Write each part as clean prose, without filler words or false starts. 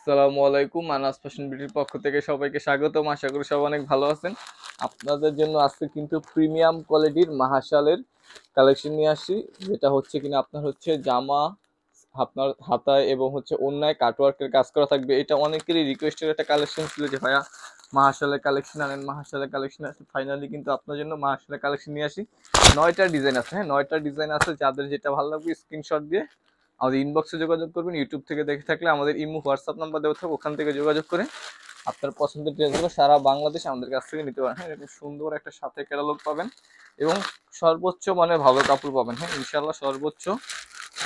আসসালামু আলাইকুম। আনাস ফ্যাশন বিউটির পক্ষ থেকে সবাইকে স্বাগতম। আশা করি সবাই অনেক ভালো আছেন। আপনাদের জন্য আজকে কিন্তু প্রিমিয়াম কোয়ালিটির মাহাশালের কালেকশন নিয়ে আসছি, যেটা হচ্ছে কিনা আপনার হচ্ছে জামা, আপনার হাতায় এবং হচ্ছে ওড়নায় কাটওয়ার্কের কাজ করা থাকবে। এটা অনেকেরই রিকোয়েস্টের একটা কালেকশন ছিল যে ভাইয়া মাহাশালের কালেকশন আনেন, মাহাশালের কালেকশন আসে। ফাইনালি কিন্তু আপনার জন্য মাহাশালের কালেকশন নিয়ে আসি। 9টা ডিজাইন আছে, হ্যাঁ 9টা ডিজাইন আছে। যাদের যেটা ভালো লাগবে স্ক্রিনশট দিয়ে আমাদের ইনবক্সে যোগাযোগ করবেন। ইউটিউব থেকে দেখে থাকলে আমাদের ইমো হোয়াটসঅ্যাপ নাম্বার দেওয়া থাকবে, ওখান থেকে যোগাযোগ করে আপনার পছন্দের ড্রেসগুলো সারা বাংলাদেশ আমাদের কাছ থেকে নিতে পারেন। হ্যাঁ, এরকম সুন্দর একটা সাথে ক্যাটালগ পাবেন এবং সর্বোচ্চ মানের ভালো কাপড় পাবেন। হ্যাঁ, ইনশাল্লাহ সর্বোচ্চ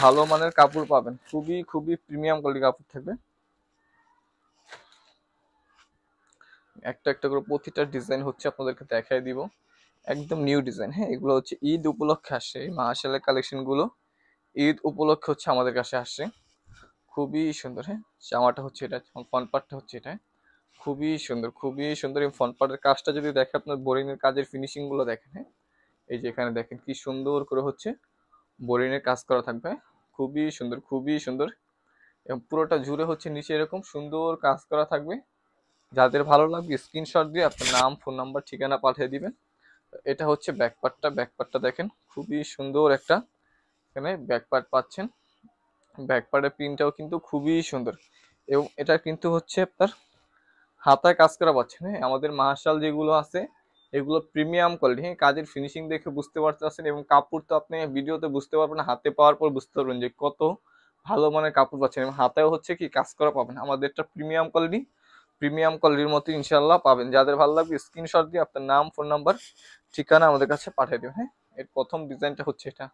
ভালো মানের কাপড় পাবেন। খুবই খুবই প্রিমিয়াম কোয়ালিটির কাপড় থাকবে। একটা একটা করে প্রতিটা ডিজাইন হচ্ছে আপনাদেরকে দেখাই দিব, একদম নিউ ডিজাইন। হ্যাঁ, এগুলো হচ্ছে ঈদ উপলক্ষে আসে, এই মাসালের কালেকশনগুলো ঈদ উপলক্ষে হচ্ছে আমাদের কাছে আসছে। খুবই সুন্দর। হ্যাঁ, জামাটা হচ্ছে এটা, ফ্রন্ট পার্টটা হচ্ছে এটা। খুবই সুন্দর, খুবই সুন্দর। এই ফ্রন্ট পার্টের কাজটা যদি দেখে, আপনার বোরিং এর কাজের ফিনিশিং গুলো দেখেন। হ্যাঁ, এই যে এখানে দেখেন কি সুন্দর করে হচ্ছে বোরিং এর কাজ করা থাকবে। খুবই সুন্দর, খুবই সুন্দর। এবং পুরোটা জুড়ে হচ্ছে নিচে এরকম সুন্দর কাজ করা থাকবে। যাদের ভালো লাগবে স্ক্রিনশট দিয়ে আপনার নাম, ফোন নাম্বার, ঠিকানা পাঠিয়ে দিবেন। এটা হচ্ছে ব্যাক পার্টটা। ব্যাক পার্টটা দেখেন খুবই সুন্দর একটা, এখানে ব্যাক পার্ট পাচ্ছেন। ব্যাক পার্টের প্রিন্টটাও কিন্তু খুবই সুন্দর এবং এটা কিন্তু হচ্ছে আপনার হাতায় কাজ করা পাচ্ছেন। হ্যাঁ, আমাদের মার্শাল যেগুলো আছে এগুলো প্রিমিয়াম কোয়ালিটি। হ্যাঁ, কাজের ফিনিশিং দেখে বুঝতে পারতেছেন এবং কাপড় তো আপনি ভিডিওতে বুঝতে পারবেন না, হাতে পাওয়ার পর বুঝতে পারবেন যে কত ভালো মানের কাপড় পাচ্ছেন। এবং হাতেও হচ্ছে কি কাজ করা পাবেন। আমাদেরটা প্রিমিয়াম কোয়ালিটি, প্রিমিয়াম কোয়ালিটির মতো ইনশাল্লাহ পাবেন। যাদের ভালো লাগবে স্ক্রিনশট দিয়ে আপনার নাম, ফোন নাম্বার, ঠিকানা আমাদের কাছে পাঠিয়ে দেবেন। হ্যাঁ, এর প্রথম ডিজাইনটা হচ্ছে এটা।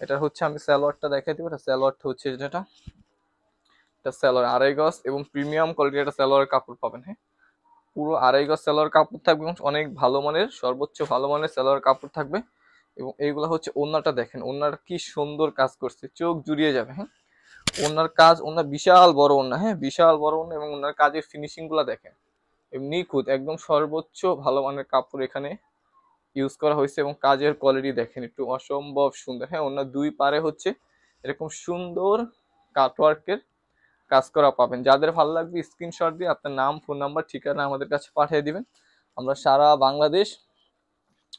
এটা হচ্ছে আমি সালোয়ারটা দেখাই দিব। এটা সালোয়ারটা হচ্ছে যেটা, এটা সালোয়ার 2.5 গজ এবং প্রিমিয়াম কোয়ালিটির একটা সালোয়ার কাপড় পাবেন। হ্যাঁ, পুরো 2.5 গজ সালোয়ার কাপড় থাকবে এবং অনেক ভালো মানের, সর্বোচ্চ ভালো মানের সালোয়ার কাপড় থাকবে। এবং এইগুলা হচ্ছে ওড়নাটা দেখেন, ওড়নার কি সুন্দর কাজ করছে, চোখ জুড়িয়ে যাবে। হ্যাঁ, ওড়নার কাজ, ওড়না বিশাল বড় ওড়না। হ্যাঁ, বিশাল বড় ওড়না এবং ওড়নার কাজের ফিনিশিং গুলা দেখেন নিখুঁত, একদম সর্বোচ্চ ভালো মানের কাপড় এখানে ইউজ করা হয়েছে। এবং কাজের কোয়ালিটি দেখেন একটু অসম্ভব সুন্দর। হ্যাঁ, ওড়নার দুই পারে হচ্ছে এরকম সুন্দর কাটওয়ার্কের কাজ করা পাবেন। যাদের ভালো লাগবে স্ক্রিনশট দিয়ে আপনার নাম, ফোন নাম্বার, ঠিকানা আমাদের কাছে পাঠিয়ে দিবেন। আমরা সারা বাংলাদেশ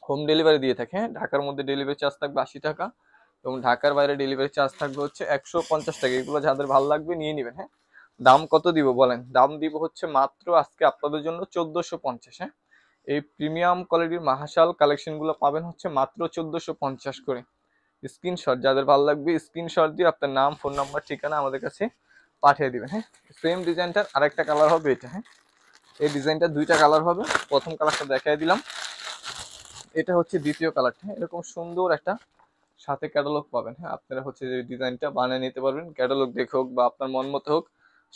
হোম ডেলিভারি দিয়ে থাকি। হ্যাঁ, ঢাকার মধ্যে ডেলিভারি চার্জ থাকবে 80 টাকা এবং ঢাকার বাইরে ডেলিভারি চার্জ থাকবে হচ্ছে 150 টাকা। এগুলো যাদের ভালো লাগবে নিয়ে নেবেন। হ্যাঁ, দাম কত দিব বলেন? দাম দিব হচ্ছে মাত্র আজকে আপনাদের জন্য 1450। হ্যাঁ, এই প্রিমিয়াম কোয়ালিটির মাহাশাল কালেকশনগুলো পাবেন হচ্ছে মাত্র 1450 করে। স্ক্রিনশট, যাদের ভালো লাগবে স্ক্রিনশট দিয়ে আপনার নাম, ফোন নাম্বার, ঠিকানা আমাদের কাছে পাঠিয়ে দিবেন। হ্যাঁ, সেম ডিজাইনটার আরেকটা কালার হবে এটা। হ্যাঁ, এই ডিজাইনটা দুইটা কালার হবে। প্রথম কালারটা দেখাই দিলাম, এটা হচ্ছে দ্বিতীয় কালারটা। হ্যাঁ, এরকম সুন্দর একটা সাথে ক্যাটালগ পাবেন। হ্যাঁ, আপনারা হচ্ছে যে ডিজাইনটা বানিয়ে নিতে পারবেন, ক্যাটালগ দেখে হোক বা আপনার মন মতো হোক,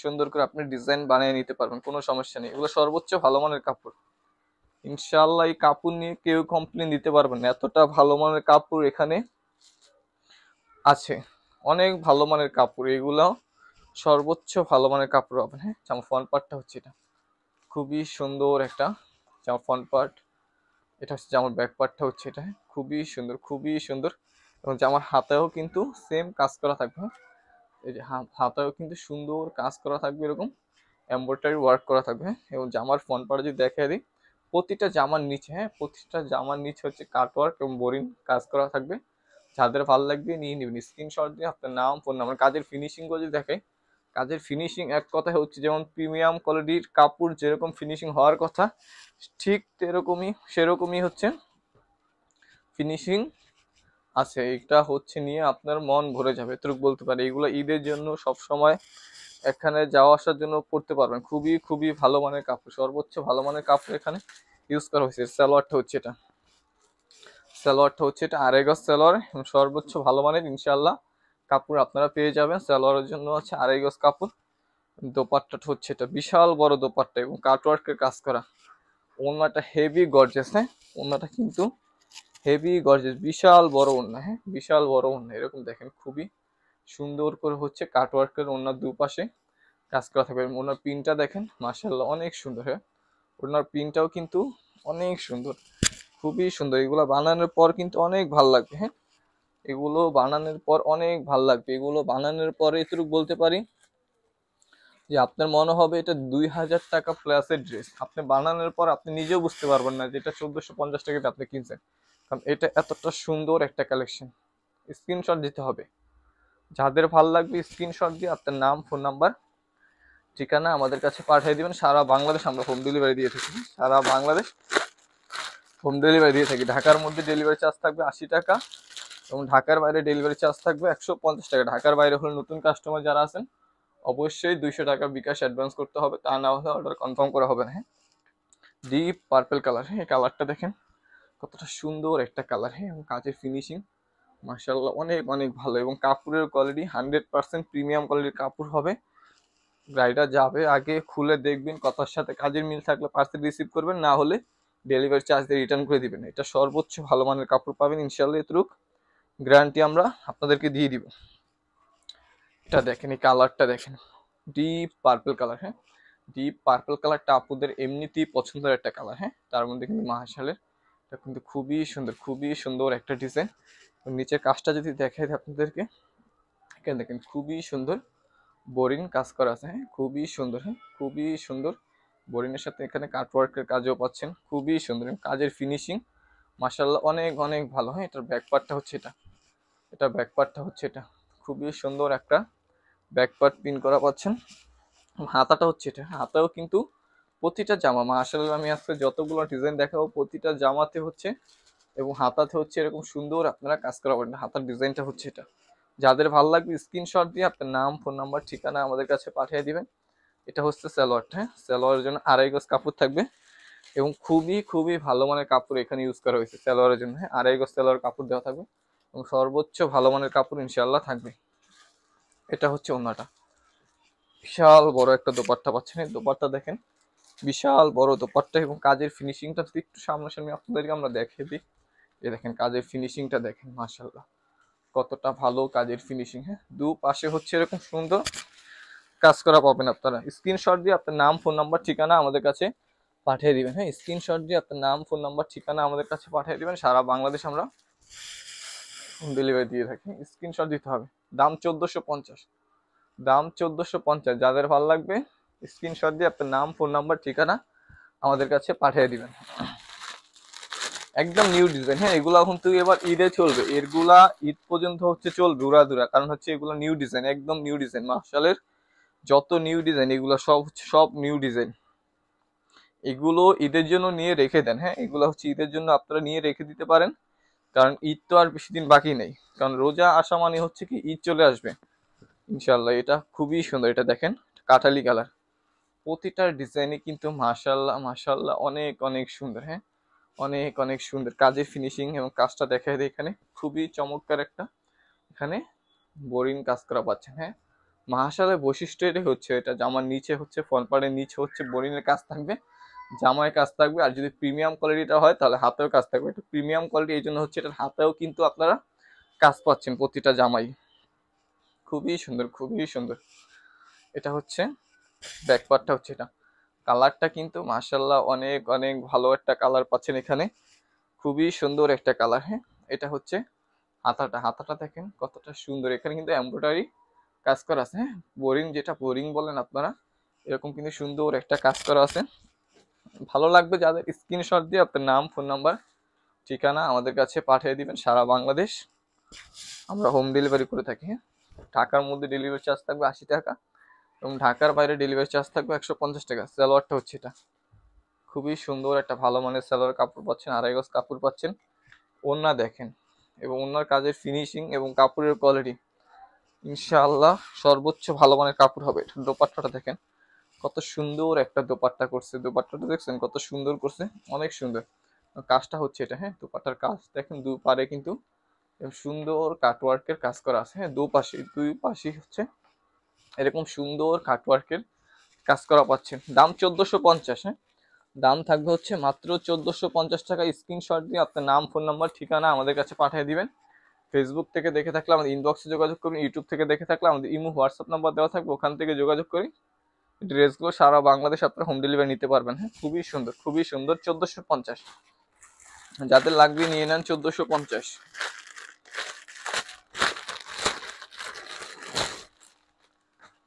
সুন্দর করে আপনি ডিজাইন বানিয়ে নিতে পারবেন, কোনো সমস্যা নেই। এগুলো সর্বোচ্চ ভালো মানের কাপড়। ইনশাল্লাহ এই কাপড় নিয়ে কেউ কমপ্লেন দিতে পারবেন না, এতটা ভালো মানের কাপড় এখানে আছে। অনেক ভালো মানের কাপড় এগুলো, সর্বোচ্চ ভালো মানের কাপড় পাবেন। হ্যাঁ, আমার ফ্রন্ট পার্টটা হচ্ছে এটা, খুবই সুন্দর একটা জামার ফ্রন্ট পার্ট। এটা হচ্ছে জামার ব্যাক পার্টটা হচ্ছে এটা। হ্যাঁ, খুবই সুন্দর, খুবই সুন্দর। এবং জামার হাতেও কিন্তু সেম কাজ করা থাকবে। হ্যাঁ, এই যে হাতেও কিন্তু সুন্দর কাজ করা থাকবে, এরকম এমব্রয়ডারি ওয়ার্ক করা থাকবে। হ্যাঁ, এবং জামার ফ্রন্ট পার্টে যদি দেখাই দিই, প্রতিটা জামার নিচে, হ্যাঁ প্রতিটা জামার নিচে হচ্ছে কাট ওয়ার্ক এবং বোরিং কাজ করা থাকবে। যাদের ভালো লাগবে নিয়ে নিবেন স্ক্রিনশট দিয়ে আপনার নাম, ফোন নাম্বার। কাজের ফিনিশিং গুলো যদি দেখে, কাজের ফিনিশিং এক কথায় হচ্ছে যেমন প্রিমিয়াম কোয়ালিটির কাপড় যেরকম ফিনিশিং হওয়ার কথা, ঠিক সেরকমই হচ্ছে ফিনিশিং আছে। এটা হচ্ছে নিয়ে আপনার মন ভরে যাবে, এতটুকু বলতে পারি। এগুলো ঈদের জন্য সব সময় এখানে যাওয়া আসার জন্য পড়তে পারবেন। খুবই খুবই ভালো মানের কাপড়, সর্বোচ্চ ভালো মানের কাপড় এখানে ইউজ করা হয়েছে। সালোয়ারটা হচ্ছে এটা, সালোয়ারটা হচ্ছে এটা 2.5 গজ সালোয়ার এবং সর্বোচ্চ ভালো মানের ইনশাল্লাহ কাপড় আপনারা পেয়ে যাবেন। সালোয়ারের জন্য হচ্ছে 2.5 গজ কাপড়। দোপাট্টাটা হচ্ছে এটা, বিশাল বড় দোপাট্টা এবং কাটওয়ার্কের কাজ করা। ওড়নাটা হেভি গর্জেস। হ্যাঁ, ওড়নাটা কিন্তু হেভি গর্জেস, বিশাল বড় ওড়না। হ্যাঁ, বিশাল বড় ওড়না, এরকম দেখেন খুবই সুন্দর করে হচ্ছে কাটওয়ার্কের ওড়নার দুপাশে কাজ করা থাকবে। ওনার পিনটা দেখেন মাশাআল্লাহ অনেক সুন্দর। হ্যাঁ, ওনার পিনটাও কিন্তু অনেক সুন্দর, খুবই সুন্দর। এগুলো বানানোর পর কিন্তু অনেক ভাল লাগবে। হ্যাঁ, এগুলো বানানোর পর অনেক ভাল লাগবে। এগুলো বানানোর পরে এটুকু বলতে পারি, যে আপনার মনে হবে এটা 2000 টাকা প্লাসের ড্রেস, আপনি বানানোর পর আপনি নিজেও বুঝতে পারবেন না যে এটা 1450 টাকাতে আপনি কিনছেন, কারণ এটা এতটা সুন্দর একটা কালেকশন। স্ক্রিনশট দিতে হবে, যাদের ভাল লাগবে স্ক্রিনশট দিয়ে আপনার নাম, ফোন নাম্বার, ঠিকানা আমাদের কাছে পাঠিয়ে দিবেন। সারা বাংলাদেশ আমরা হোম ডেলিভারি দিয়ে থাকি, সারা বাংলাদেশ হোম ডেলিভারি দিয়ে থাকি। ঢাকার মধ্যে ডেলিভারি চার্জ থাকবে 80 টাকা এবং ঢাকার বাইরে ডেলিভারি চার্জ থাকবে 150 টাকা। ঢাকার বাইরে হলে নতুন কাস্টমার যারা আছেন অবশ্যই 200 টাকা বিকাশ অ্যাডভান্স করতে হবে, তা না হলে অর্ডার কনফার্ম করা হবে না। হ্যাঁ, ডিপ পার্পল কালার, হ্যাঁ কালারটা দেখেন কতটা সুন্দর একটা কালার। হ্যাঁ, এবং কাজের ফিনিশিং মাশাআল্লাহ অনেক অনেক ভালো, এবং কাপড়ের কোয়ালিটি 100% প্রিমিয়াম কোয়ালিটির কাপড় হবে। গাড়িটা যাবে আগে খুলে দেখবেন, কথার সাথে কাজের মিল থাকলে পার্সেল রিসিভ করবেন, না হলে ডেলিভারি চার্জ দিয়ে রিটার্ন করে দিবেন। এটা সর্বোচ্চ ভালো মানের কাপড় পাবেন ইনশাআল্লাহ, এতটুক গ্যারান্টি আমরা আপনাদেরকে দিয়ে দিব। এটা দেখেন, এই কালারটা দেখেন, ডিপ পার্পল কালার। হ্যাঁ, ডিপ পার্পল কালারটা আপুদের এমনিতেই পছন্দের একটা কালার। হ্যাঁ, তার মধ্যে কিন্তু মাশাআল্লাহ এটা কিন্তু খুবই সুন্দর, খুবই সুন্দর একটা ডিজাইন। নিচের কাজটা যদি দেখাই আপনাদেরকে, এখানে দেখেন খুবই সুন্দর বোরিং কাজ করা আছে। হ্যাঁ, খুবই সুন্দর, হ্যাঁ খুবই সুন্দর। বোরিংয়ের সাথে এখানে কাটওয়ার্কের কাজও পাচ্ছেন, খুবই সুন্দর। কাজের ফিনিশিং মাশাআল্লাহ অনেক অনেক ভালো। হ্যাঁ, এটার ব্যাক পার্টটা হচ্ছে এটা, এটা ব্যাক পার্টটা হচ্ছে এটা, খুবই সুন্দর একটা ব্যাক পার্ট পিন করা পাচ্ছেন। হাতাটা হচ্ছে এটা, হাতাও কিন্তু প্রতিটা জামা মাশাআল্লাহ আমি আজকে যতগুলো ডিজাইন দেখাবো প্রতিটা জামাতে হচ্ছে এবং হাতাতে হচ্ছে এরকম সুন্দর আপনারা কাজ করা পারেন। হাতার ডিজাইনটা হচ্ছে এটা, যাদের ভালো লাগবে স্ক্রিনশট দিয়ে আপনার নাম, ফোন নাম্বার, ঠিকানা আমাদের কাছে পাঠিয়ে দিবেন। এটা হচ্ছে সালোয়ারটা। হ্যাঁ, সালোয়ারের জন্য 2.5 গজ কাপড় থাকবে এবং খুবই খুবই ভালো মানের কাপড় এখানে ইউজ করা হয়েছে সালোয়ারের জন্য। হ্যাঁ, 2.5 গজ সালোয়ার কাপড় দেওয়া থাকবে এবং সর্বোচ্চ ভালো মানের কাপড় ইনশাআল্লাহ থাকবে। এটা হচ্ছে ওন্নাটা, বিশাল বড় একটা দোপাট্টা পাচ্ছেন। এই দোপাট্টা দেখেন, বিশাল বড় দোপাট্টা এবং কাজের ফিনিশিংটা যদি একটু সামনাসামনি আপনাদেরকে আমরা দেখিয়ে দিই। এই দেখেন কাজের ফিনিশিংটা দেখেন মাশাআল্লাহ কতটা ভালো কাজের ফিনিশিং। হ্যাঁ, দু পাশে হচ্ছে এরকম সুন্দর কাজ করা পাবেন আপনারা। স্ক্রিনশট দিয়ে আপনার নাম, ফোন নাম্বার, ঠিকানা আমাদের কাছে পাঠিয়ে দিবেন। হ্যাঁ, স্ক্রিনশট দিয়ে আপনার নাম, ফোন নাম্বার, ঠিকানা আমাদের কাছে পাঠিয়ে দিবেন। সারা বাংলাদেশ আমরা হোম ডেলিভারি দিয়ে থাকি। স্ক্রিনশট দিতে হবে। দাম 1450, দাম 1450। যাদের ভালো লাগবে স্ক্রিনশট দিয়ে আপনার নাম, ফোন নাম্বার, ঠিকানা আমাদের কাছে পাঠিয়ে দিবেন। একদম নিউ ডিজাইন। হ্যাঁ, এগুলা কিন্তু এবার ঈদে চলবে, এগুলা ঈদ পর্যন্ত হচ্ছে চলবে উড়াধুরা, কারণ হচ্ছে এগুলো নিউ ডিজাইন, একদম নিউ ডিজাইন। মার্শালের যত নিউ ডিজাইন এগুলো সব সব নিউ ডিজাইন। এগুলো ঈদের জন্য নিয়ে রেখে দেন। হ্যাঁ, এগুলো হচ্ছে ঈদের জন্য আপনারা নিয়ে রেখে দিতে পারেন, কারণ ঈদ তো আর বেশি দিন বাকি নেই, কারণ রোজা আসা মানে হচ্ছে কি ঈদ চলে আসবে ইনশাল্লাহ। এটা খুবই সুন্দর, এটা দেখেন কাঠালি কালার, প্রতিটার ডিজাইনে কিন্তু মাশাল্লাহ মাশাল্লাহ অনেক অনেক সুন্দর। হ্যাঁ, অনেক অনেক সুন্দর কাজের ফিনিশিং এবং কাজটা দেখা যায় এখানে খুবই চমৎকার একটা এখানে বোরিং কাজ করা পাচ্ছেন। হ্যাঁ, মাশাআল্লাহ বৈশিষ্ট্য এটাই হচ্ছে, এটা জামার নিচে হচ্ছে ফ্রন্ট পার্টের নিচে হচ্ছে বোরিং এর কাজ থাকবে, জামায় কাজ থাকবে, আর যদি প্রিমিয়াম কোয়ালিটিটা হয় তাহলে হাতেও কাজ থাকবে। এটা প্রিমিয়াম কোয়ালিটি, এই জন্য হচ্ছে এটার হাতেও কিন্তু আপনারা কাজ পাচ্ছেন প্রতিটা জামাই, খুবই সুন্দর খুবই সুন্দর। এটা হচ্ছে ব্যাক পার্টটা হচ্ছে এটা, কালারটা কিন্তু মাশাআল্লাহ অনেক অনেক ভালো একটা কালার পাচ্ছেন এখানে, খুবই সুন্দর একটা কালার। হ্যাঁ, এটা হচ্ছে হাতাটা, হাতাটা দেখেন কতটা সুন্দর, এখানে কিন্তু এমব্রয়ডারি কাজ করা আছে। হ্যাঁ, বোরিং যেটা বোরিং বলেন আপনারা, এরকম কিন্তু সুন্দর একটা কাজ করা আছে। ভালো লাগবে যাদের স্ক্রিনশট দিয়ে আপনার নাম, ফোন নাম্বার, ঠিকানা আমাদের কাছে পাঠিয়ে দিবেন। সারা বাংলাদেশ আমরা হোম ডেলিভারি করে থাকি। হ্যাঁ, ঢাকার মধ্যে ডেলিভারি চার্জ থাকবে 80 টাকা এবং ঢাকার বাইরে ডেলিভারি চার্জ থাকবে 150 টাকা। সালোয়ারটা হচ্ছে এটা, খুবই সুন্দর একটা ভালো মানের সালোয়ার কাপড় পাচ্ছেন, 2.5 গজ কাপড় পাচ্ছেন। ওড়না দেখেন এবং ওড়নার কাজের ফিনিশিং এবং কাপড়ের কোয়ালিটি ইনশাআল্লাহ সর্বোচ্চ ভালো মানের কাপড় হবে। এটা দোপাট্টাটা দেখেন কত সুন্দর একটা দোপাট্টা করছে, দোপাট্টাটা দেখছেন কত সুন্দর করছে, অনেক সুন্দর কাজটা হচ্ছে এটা। হ্যাঁ, দোপাট্টার কাজ দেখেন দুপারে কিন্তু সুন্দর কাটওয়ার্কের কাজ করা আছে। হ্যাঁ, দুই পাশে হচ্ছে এরকম সুন্দর কাটওয়ার্কের কাজ করা পাচ্ছেন। দাম 1450। হ্যাঁ, দাম থাকবে হচ্ছে মাত্র 1450 টাকা। স্ক্রিনশট দিয়ে আপনার নাম, ফোন নাম্বার, ঠিকানা আমাদের কাছে পাঠিয়ে দিবেন। ফেসবুক থেকে দেখে থাকলে আমাদের ইনবক্সে যোগাযোগ করবেন, ইউটিউব থেকে দেখে থাকলে আমাদের ইমো, হোয়াটসঅ্যাপ নাম্বার দেওয়া থাকবে, ওখান থেকে যোগাযোগ করি ড্রেসগুলো সারা বাংলাদেশ আপনারা হোম ডেলিভারি নিতে পারবেন। হ্যাঁ, খুবই সুন্দর খুবই সুন্দর। 1450, যাদের লাগবে নিয়ে নেন 1450।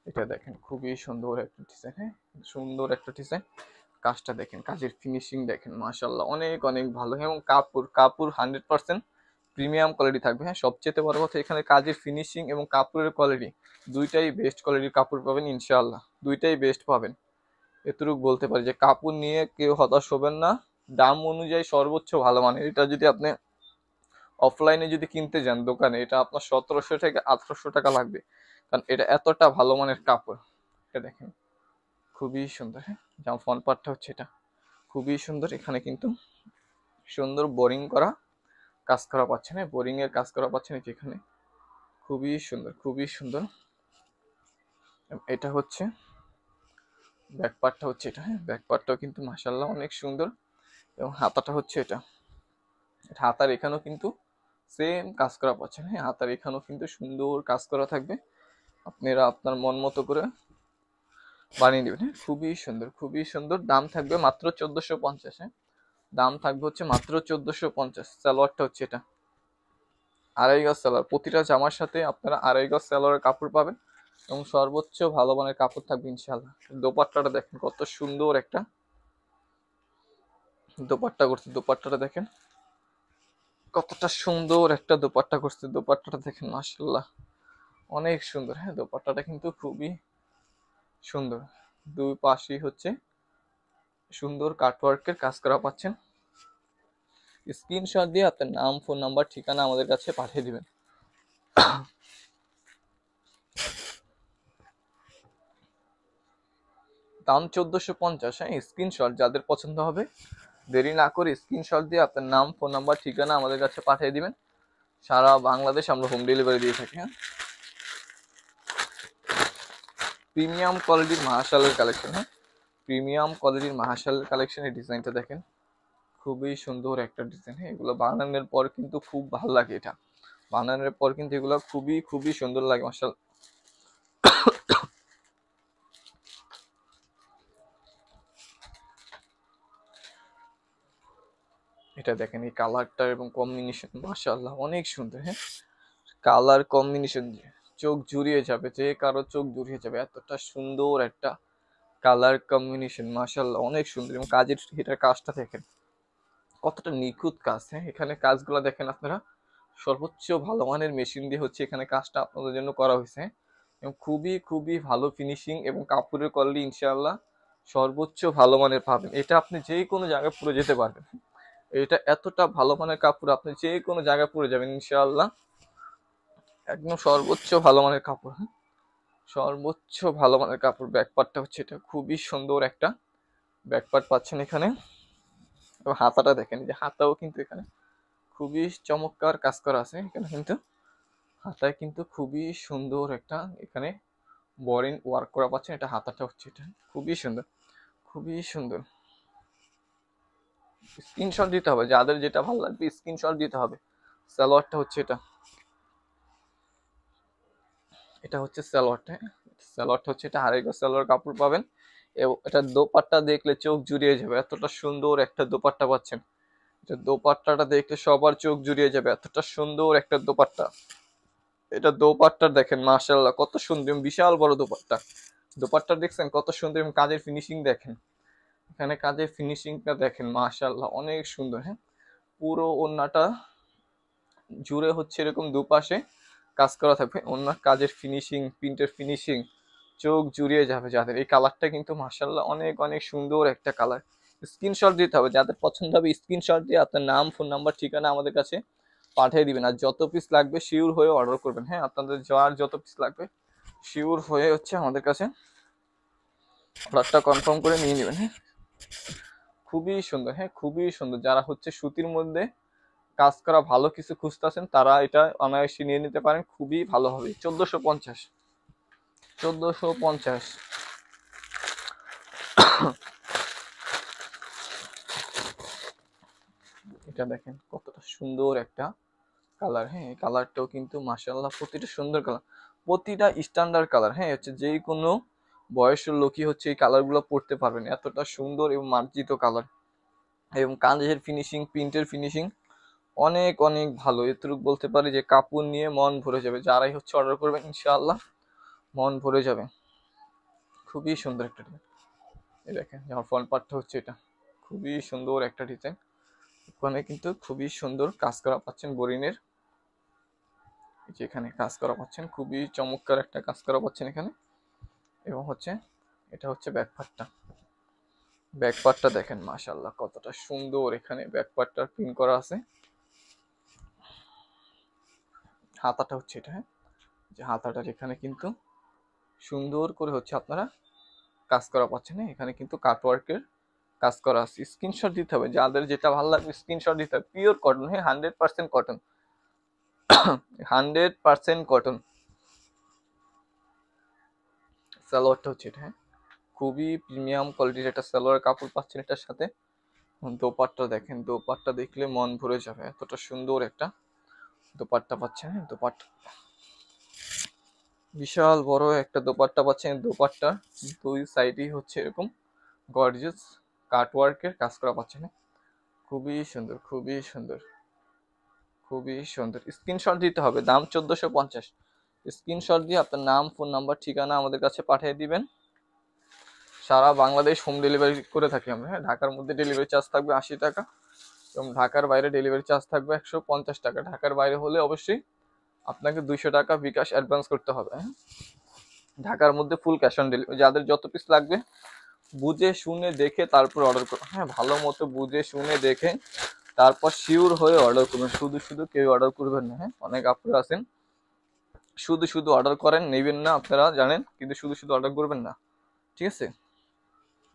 এটা দেখেন খুবই সুন্দর একটা ডিজাইন, হ্যাঁ সুন্দর একটা ডিজাইন। কাজটা দেখেন, কাজের ফিনিশিং দেখেন, মাশাআল্লাহ অনেক অনেক ভালো। এবং কাপড় কাপড় 100% প্রিমিয়াম কোয়ালিটি থাকবে। হ্যাঁ সবচেয়ে বড় কথা, এখানে কাজের ফিনিশিং এবং কাপড়ের কোয়ালিটি দুইটাই বেস্ট কোয়ালিটির কাপড় পাবেন ইনশাআল্লাহ, দুইটাই বেস্ট পাবেন। এতটুকু বলতে পারি যে কাপড় নিয়ে কেউ হতাশ হবেন না। দাম অনুযায়ী সর্বোচ্চ ভালো মানের। এটা যদি আপনি অফলাইনে যদি কিনতে যান দোকানে, এটা আপনার 1700 থেকে 1800 টাকা লাগবে, কারণ এটা এতটা ভালো মানের কাপড়। এটা দেখেন খুবই সুন্দর, হ্যাঁ যেমন ফ্রন্ট পার্টটা হচ্ছে এটা খুবই সুন্দর। এখানে কিন্তু সুন্দর বোরিং করা কাজ করা পাচ্ছেন, হ্যাঁ বোরিং এর কাজ করা পাচ্ছেন এখানে, খুবই সুন্দর খুবই সুন্দর। এটা হচ্ছে ব্যাক পার্টটা হচ্ছে এটা, হ্যাঁ ব্যাক পার্টটাও কিন্তু মাশাআল্লাহ অনেক সুন্দর। এবং হাতাটা হচ্ছে এটা, হাতার এখানেও কিন্তু সেম কাজ করা পাচ্ছেন, হ্যাঁ হাতার এখানেও কিন্তু সুন্দর কাজ করা থাকবে। আপনারা আপনার মন মতো করে বানিয়ে নেবেন, হ্যাঁ খুবই সুন্দর খুবই সুন্দর। দাম থাকবে মাত্র 1450, হ্যাঁ দাম থাকবে হচ্ছে মাত্র 1450। সালোয়ারটা হচ্ছে এটা আড়াই গজ সালোয়ার, প্রতিটা জামার সাথে আপনারা আড়াই গজ সালোয়ারের কাপড় পাবেন এবং সর্বোচ্চ ভালো মানের কাপড় থাকবে ইনশাআল্লাহ। দোপাট্টাটা দেখেন কত সুন্দর একটা দোপাট্টা করছে, দোপাট্টাটা দেখেন কতটা সুন্দর একটা দোপাট্টা করছে। দোপাট্টাটা দেখেন মাশাআল্লাহ অনেক সুন্দর, হ্যাঁ দোপাট্টাটা কিন্তু খুবই সুন্দর। দুই পাশেই হচ্ছে সুন্দর কাটওয়ার্কের কাজ করা পাচ্ছেন। স্ক্রিনশট দিয়ে আপনার নাম ফোন নাম্বার ঠিকানা আমাদের কাছে পাঠিয়ে দিবেন। দাম 1450, হ্যাঁ স্ক্রিনশট যাদের পছন্দ হবে দেরি না করে স্ক্রিনশট দিয়ে আপনার নাম ফোন নাম্বার ঠিকানা আমাদের কাছে পাঠিয়ে দিবেন। সারা বাংলাদেশ আমরা হোম ডেলিভারি দিয়ে থাকি। হ্যাঁ প্রিমিয়াম কোয়ালিটির মাশাআল্লাহ কালেকশন, হ্যাঁ প্রিমিয়াম কোয়ালিটির মাশাআল্লাহ কালেকশন। এই ডিজাইনটা দেখেন খুবই সুন্দর একটা ডিজাইন, হ্যাঁ এগুলো বানানোর পর কিন্তু খুব ভালো লাগে। এটা বানানোর পর কিন্তু এগুলো খুবই খুবই সুন্দর লাগে মাশাআল্লাহ। এটা দেখেন এই কালারটা এবং কম্বিনেশন মাশাআল্লাহ অনেক সুন্দর, হ্যাঁ কালার কম্বিনেশন চোখ জুড়িয়ে যাবে, যে কারো চোখ জুড়িয়ে যাবে, এতটা সুন্দর একটা কালার কম্বিনেশন মাশাআল্লাহ অনেক সুন্দর। এবং কাজের এটার কাজটা দেখেন কতটা নিখুঁত কাজ, হ্যাঁ এখানে কাজগুলো দেখেন আপনারা সর্বোচ্চ ভালো মানের মেশিন দিয়ে হচ্ছে এখানে কাজটা আপনাদের জন্য করা হয়েছে, হ্যাঁ এবং খুবই খুবই ভালো ফিনিশিং এবং কাপড়ের কোয়ালিটি ইনশাআল্লাহ সর্বোচ্চ ভালো মানের পাবেন। এটা আপনি যে কোনো জায়গায় পরে যেতে পারবেন, এটা এতটা ভালো মানের কাপড় আপনি যে কোনো জায়গায় পরে যাবেন ইনশাআল্লাহ, একদম সর্বোচ্চ ভালো মানের কাপড়, হ্যাঁ সর্বোচ্চ ভালো মানের কাপড়। ব্যাকপার্টটা হচ্ছে এটা খুবই সুন্দর একটা ব্যাকপার্ট পাচ্ছেন এখানে। এবং হাতাটা দেখেন, যে হাতাও কিন্তু এখানে খুবই চমৎকার কাজ করা আছে এখানে, কিন্তু হাতায় কিন্তু খুবই সুন্দর একটা এখানে বোরিং ওয়ার্ক করা পাচ্ছেন। এটা হাতাটা হচ্ছে এটা খুবই সুন্দর খুবই সুন্দর। স্ক্রিনশট দিতে হবে, যাদের যেটা ভালো লাগবে স্ক্রিনশট দিতে হবে। সালোয়ারটা হচ্ছে এটা, এটা হচ্ছে সালোয়ারটা, সালোয়ারটা হচ্ছে এটা আড়াই গজ সালোয়ার কাপড় পাবেন। এবং এটা দোপাট্টা দেখলে চোখ জুড়িয়ে যাবে, এতটা সুন্দর একটা দোপাট্টা পাচ্ছেন। এটা দোপাট্টাটা দেখলে সবার চোখ জুড়িয়ে যাবে, এতটা সুন্দর একটা দোপাট্টা। এটা দোপাট্টা দেখেন মাশাআল্লাহ কত সুন্দর, বিশাল বড় দোপাট্টা। দোপাট্টা দেখছেন কত সুন্দর এবং কাজের ফিনিশিং দেখেন, এখানে কাজের ফিনিশিংটা দেখেন মাশাআল্লাহ অনেক সুন্দর। হ্যাঁ পুরো ওড়নাটা জুড়ে হচ্ছে এরকম দুপাশে কাজ করা থাকবে, ওড়নার কাজের ফিনিশিং প্রিন্টের ফিনিশিং চোখ জুড়িয়ে যাবে যাদের। এই কালারটা কিন্তু মাশাআল্লাহ অনেক অনেক সুন্দর একটা কালার। স্ক্রিনশট দিতে হবে, যাদের পছন্দ হবে স্ক্রিনশট দিয়ে আপনার নাম ফোন নাম্বার ঠিকানা আমাদের কাছে পাঠিয়ে দিবেন। আর যত পিস লাগবে শিওর হয়ে অর্ডার করবেন, হ্যাঁ আপনাদের যার যত পিস লাগবে শিওর হয়ে হচ্ছে আমাদের কাছে অর্ডারটা কনফার্ম করে নিয়ে নেবেন। হ্যাঁ খুবই সুন্দর, হ্যাঁ খুবই সুন্দর। যারা হচ্ছে সুতির মধ্যে কাজ করা ভালো কিছু খুঁজতেছেন তারা এটা অনায়াসে নিয়ে নিতে পারেন, খুবই ভালো হবে। 1450, 1450। এটা দেখেন কতটা সুন্দর একটা কালার, হ্যাঁ এই কালারটাও কিন্তু মাশাআল্লাহ প্রতিটা সুন্দর কালার, প্রতিটা স্ট্যান্ডার্ড কালার। হ্যাঁ হচ্ছে যে কোনো বয়সের লোকই হচ্ছে এই কালারগুলো পরতে পারবেন, এতটা সুন্দর এবং মার্জিত কালার। এবং কাজের ফিনিশিং প্রিন্টের ফিনিশিং অনেক অনেক ভালো। এতটুকু বলতে পারি যে কাপড় নিয়ে মন ভরে যাবে, যারাই হচ্ছে অর্ডার করবেন ইনশাআল্লাহ মন ভরে যাবে। খুবই সুন্দর একটা ডিজাইন। এই দেখেন আমার ফ্রন্ট পার্টটা হচ্ছে এটা, খুবই সুন্দর একটা ডিজাইন। ওখানে কিন্তু খুবই সুন্দর কাজ করা পাচ্ছেন বোরিনের, এখানে কাজ করা পাচ্ছেন, খুবই চমৎকার একটা কাজ করা পাচ্ছেন এখানে। এবং হচ্ছে এটা হচ্ছে ব্যাক পার্টটা, ব্যাক পার্টটা দেখেন মাশাআল্লাহ কতটা সুন্দর, এখানে ব্যাক পার্টটা প্রিন্ট করা আছে। হাতাটা হচ্ছে এটা, হ্যাঁ, যে হাতাটার এখানে কিন্তু সুন্দর করে হচ্ছে আপনারা কাজ করা পাচ্ছেন। এখানে কিন্তু কাটওয়ার্কের কাজ করা আছে। স্ক্রিনশট দিতে হবে, যাদের যেটা ভালো লাগবে স্ক্রিনশট দিতে হবে। পিওর কটন, হ্যাঁ 100% কটন, 100% কটন। সালোয়ারটা হচ্ছে এটা, হ্যাঁ, খুবই প্রিমিয়াম কোয়ালিটির একটা সালোয়ার কাপড় পাচ্ছেন এটার সাথে। দোপাট্টা দেখেন, দোপাট্টা দেখলে মন ভরে যাবে, এতটা সুন্দর একটা দোপাট্টা পাচ্ছেন। হ্যাঁ, দোপাট্টা বিশাল বড় একটা দোপাট্টা পাচ্ছেন। দোপাট্টা দুই সাইডই হচ্ছে এরকম গর্জিয়াস কাটওয়ার্কের কাজ করা পাচ্ছেন। খুবই সুন্দর, খুবই সুন্দর, খুবই সুন্দর। স্ক্রিনশট দিতে হবে, দাম 1450। স্ক্রিনশট দিয়ে আপনার নাম, ফোন নাম্বার, ঠিকানা আমাদের কাছে পাঠিয়ে দিবেন। সারা বাংলাদেশ হোম ডেলিভারি করে থাকি আমরা। হ্যাঁ, ঢাকার মধ্যে ডেলিভারি চার্জ থাকবে 80 টাকা এবং ঢাকার বাইরে ডেলিভারি চার্জ থাকবে 150 টাকা। ঢাকার বাইরে হলে অবশ্যই আপনাকে 200 টাকা বিকাশ অ্যাডভান্স করতে হবে। হ্যাঁ, ঢাকার মধ্যে ফুল ক্যাশ অন ডেলিভারি। যাদের যত পিস লাগবে বুঝে শুনে দেখে তারপর অর্ডার করুন। হ্যাঁ, ভালো মতো বুঝে শুনে দেখে তারপর শিওর হয়ে অর্ডার করবেন। শুধু শুধু কেউ অর্ডার করবেন না। হ্যাঁ, অনেক আপনারা আছেন শুধু শুধু অর্ডার করেন, নেবেন না আপনারা জানেন, কিন্তু শুধু শুধু অর্ডার করবেন না, ঠিক আছে?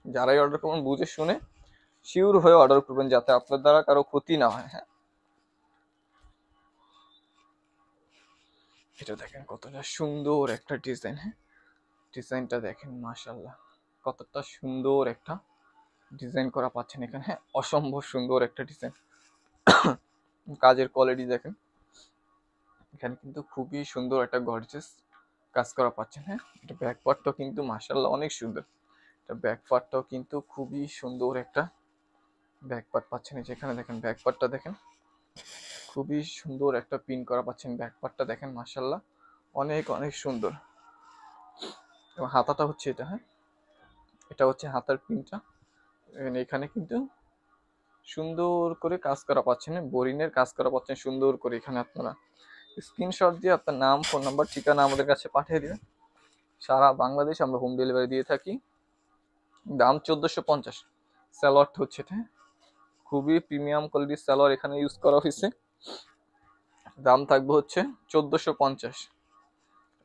যারাই অর্ডার করবেন বুঝে শুনে শিওর হয়ে অর্ডার করবেন, যাতে আপনার দ্বারা কারো ক্ষতি না হয়। হ্যাঁ, এটা দেখেন কতটা সুন্দর একটা ডিজাইন। হ্যাঁ, ডিজাইনটা দেখেন মাশাআল্লাহ কতটা সুন্দর একটা ডিজাইন করা পাচ্ছেন এখানে। হ্যাঁ, অসম্ভব সুন্দর একটা ডিজাইন। কাজের কোয়ালিটি দেখেন, এখানে কিন্তু খুবই সুন্দর একটা গর্জিয়াস কাজ করা পাচ্ছেন। হ্যাঁ, এটা ব্যাক পার্টটাও কিন্তু মাশাআল্লাহ অনেক সুন্দর। এটা ব্যাক পার্টটাও কিন্তু খুবই সুন্দর একটা ব্যাক পার্ট পাচ্ছেন। যেখানে দেখেন ব্যাক পার্টটা দেখেন, খুবই সুন্দর একটা পিন করা পাচ্ছেন। ব্যাক পার্টটা দেখেন মাশাআল্লাহ অনেক অনেক সুন্দর। এবং হাতাটা হচ্ছে এটা, হ্যাঁ, এটা হচ্ছে হাতার পিনটা। এখানে কিন্তু সুন্দর করে কাজ করা পাচ্ছেন, বোরিনের কাজ করা পাচ্ছেন সুন্দর করে। এখানে আপনারা স্ক্রিনশট দিয়ে আপনার নাম, ফোন নাম্বার, ঠিকানা আমাদের কাছে পাঠিয়ে দিবেন। সারা বাংলাদেশ আমরা হোম ডেলিভারি দিয়ে থাকি। দাম 1450। সালোয়ারটা হচ্ছে এটা, খুবই প্রিমিয়াম কোয়ালিটির সালোয়ার এখানে ইউজ করা হয়েছে। দাম থাকবে হচ্ছে 1450।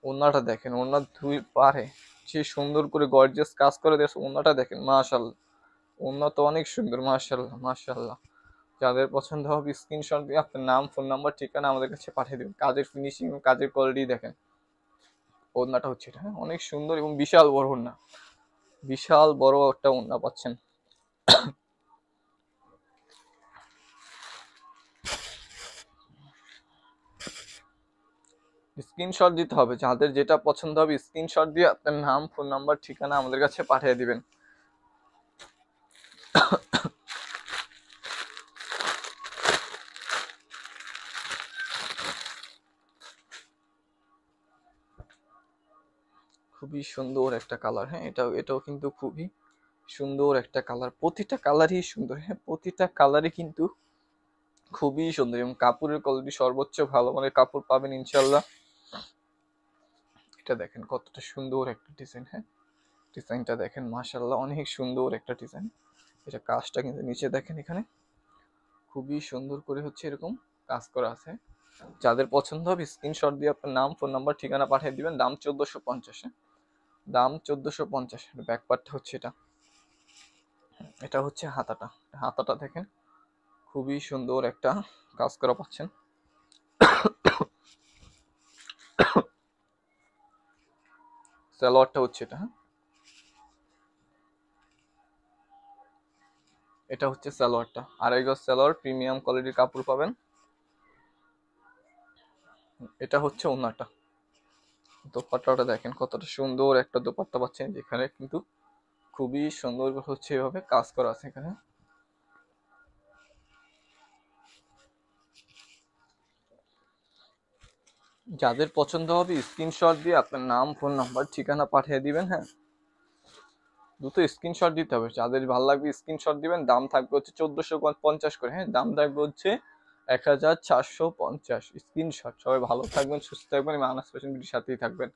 ওনাটা দেখেন, ওনার দুই পারে যে সুন্দর করে গর্জিয়াস কাজ করে দিয়েছে। ওনাটা দেখেন মাশাআল্লাহ, ওনা তো অনেক সুন্দর মাশাআল্লাহ মাশাআল্লাহ। যাদের পছন্দ হবে স্ক্রিনশট দিয়ে আপনার নাম, ফোন নাম্বার, ঠিকানা আমাদের কাছে পাঠিয়ে দেবেন। কাজের ফিনিশিং, কাজের কোয়ালিটি দেখেন। ওড়নাটা হচ্ছে এটা, হ্যাঁ, অনেক সুন্দর এবং বিশাল বড় ওড়না, বিশাল বড় একটা ওড়না পাচ্ছেন। স্ক্রিনশট দিতে হবে, যাদের যেটা পছন্দ হবে স্ক্রিনশট দিয়ে আপনার নাম, ফোন নাম্বার, ঠিকানা আমাদের কাছে পাঠিয়ে দিবেন। খুবই সুন্দর একটা কালার। হ্যাঁ, এটাও কিন্তু খুবই সুন্দর একটা কালার। প্রতিটা কালারই সুন্দর। হ্যাঁ, প্রতিটা কালারই কিন্তু খুবই সুন্দর এবং কাপড়ের কোয়ালিটি সর্বোচ্চ ভালো মানের কাপড় পাবেন ইনশাল্লাহ। এটা দেখেন কতটা সুন্দর একটা ডিজাইন। হ্যাঁ, ডিজাইনটা দেখেন মাশাআল্লাহ অনেক সুন্দর একটা ডিজাইন। এটা কাজটা কিন্তু নিচে দেখেন, এখানে খুবই সুন্দর করে হচ্ছে এরকম কাজ করা আছে। যাদের পছন্দ হবে স্ক্রিনশট দিয়ে আপনার নাম, ফোন নাম্বার, ঠিকানা পাঠিয়ে দিবেন। দাম 1450। দাম 1450। ব্যাক পার্টটা হচ্ছে এটা, এটা হচ্ছে হাতাটা। হাতাটা দেখেন খুবই সুন্দর একটা কাজ করা পাচ্ছেন। সালোয়ারটা হচ্ছে এটা, হ্যাঁ, এটা হচ্ছে সালোয়ারটা। আড়াই গজ সালোয়ার, প্রিমিয়াম কোয়ালিটির কাপড় পাবেন। এটা হচ্ছে ওনাটা। দোপাট্টাটা দেখেন কতটা সুন্দর একটা দোপাট্টা পাচ্ছেন, যেখানে কিন্তু খুবই সুন্দর হচ্ছে এভাবে কাজ করা আছে এখানে। যাদের পছন্দ হবে স্ক্রিনশট দিয়ে আপনার নাম, ফোন নাম্বার, ঠিকানা পাঠিয়ে দিবেন। হ্যাঁ, দ্রুত স্ক্রিনশট দিতে হবে, যাদের ভালো লাগবে স্ক্রিনশট দিবেন। দাম থাকবে হচ্ছে 1450 করে, হ্যাঁ দাম থাকবে হচ্ছে 1450। স্ক্রিনশট। সবাই ভালো থাকবেন, সুস্থ থাকবেন এবং আনাস ফ্যাশন বিউটির সাথেই থাকবেন।